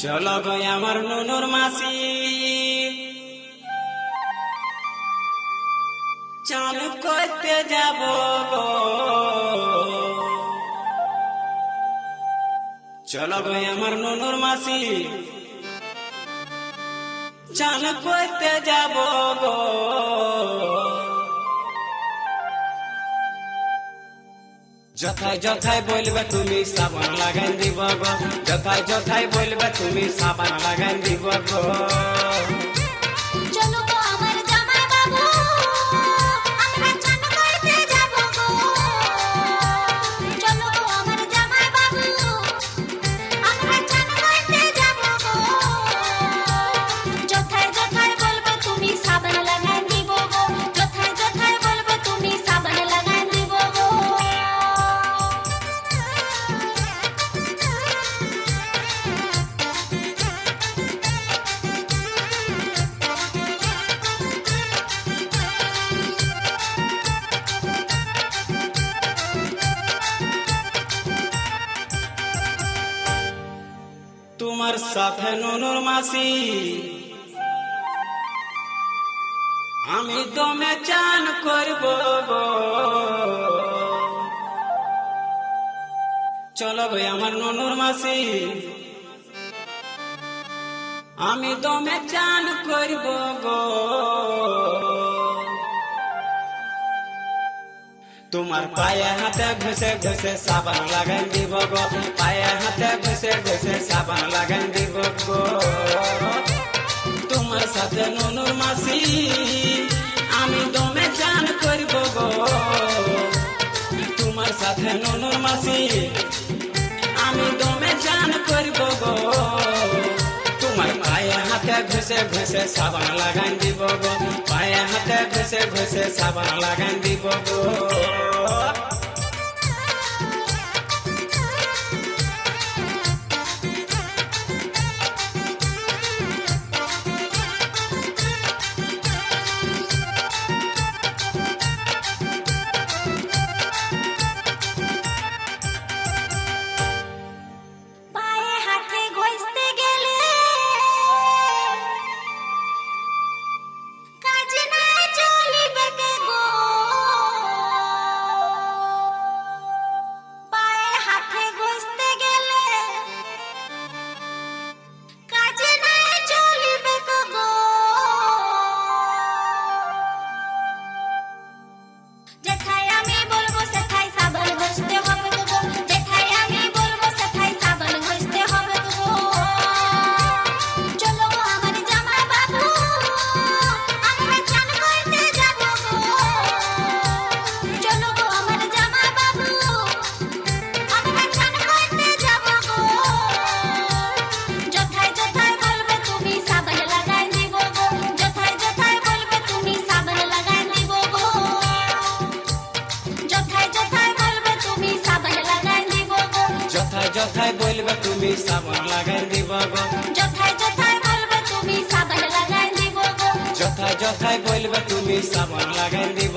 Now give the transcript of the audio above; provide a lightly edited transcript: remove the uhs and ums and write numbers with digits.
চলো গো আমার নুনুর মাসি চান করতে যাব গো। চলো গো আমার নুনুর মাসি চান করতে যাব গো। যথায় যথায় বলবে তুমি সাবান লাগাই দিব গো। যথায় যথায় বলবে তুমি সাবান লাগাই দিব গো। চলো গো আমার জামাই বাবু আমরা চান করতে যাব গো। চলো গো আমার জামাই বাবু আমরা চান করতে যাব গো। যথায় যথায় বলবে তুমি সাবান লাগাই দিব গো। যথায় যথায় বলবে তুমি সাবান লাগাই দিব গো। তোমার সাথে নুনুর মাসি আমি দমে চান করব গো। চলো গো আমার নুনুর মাসি আমি দমে চান করব গো। তোমার পায়ে হাতে ঘষে ঘষে সাবান লাগাই দিব গো। পায়ে হাতে ঘষে ঘষে সাবান লাগাই দিব গো। তোমার সাথে নুনুর মাসি আমি দমে চান করব গো। তোমার সাথে নুনুর মাসি আমি দমে চান করব গো। তোমার পায়ে হাতে ঘষে ঘষে সাবান লাগাই দিব গো। পায়ে হাতে ঘষে ঘষে সাবান লাগাই দিব গো। পায়ে হাতে ঘষতে গেলে কাজ নাই চলিবে কে গো। পায়ে হাতে ঘষতে গেলে কাজ নাই চলিবে কে গো। যেথায় আমি বলবো সেথায় সাবান ঘষতে হবে গো। যেথায় আমি বলবো সেথায় সাবান ঘষতে হবে গো। চলো গো আমার জামাই বাবু আমরা চান করতে যাব গো। চলো গো আমার জামাই বাবু আমরা চান করতে যাব গো। যথায় যথায় বলবে তুমি সাবান লাগাই দিব গো। যথায় যথায় বলবে তুমি সাবান লাগাই দিব গো। যথায় যথায় বলবে তুমি সাবান লাগাই দিব গো। যথায় যথায় বলবে তুমি সাবান লাগাই দিব গো। যথায় যথায় বলবে তুমি সাবান লাগাই দিব গো। যথায় যথায় বলবে তুমি সাবান লাগাই দিব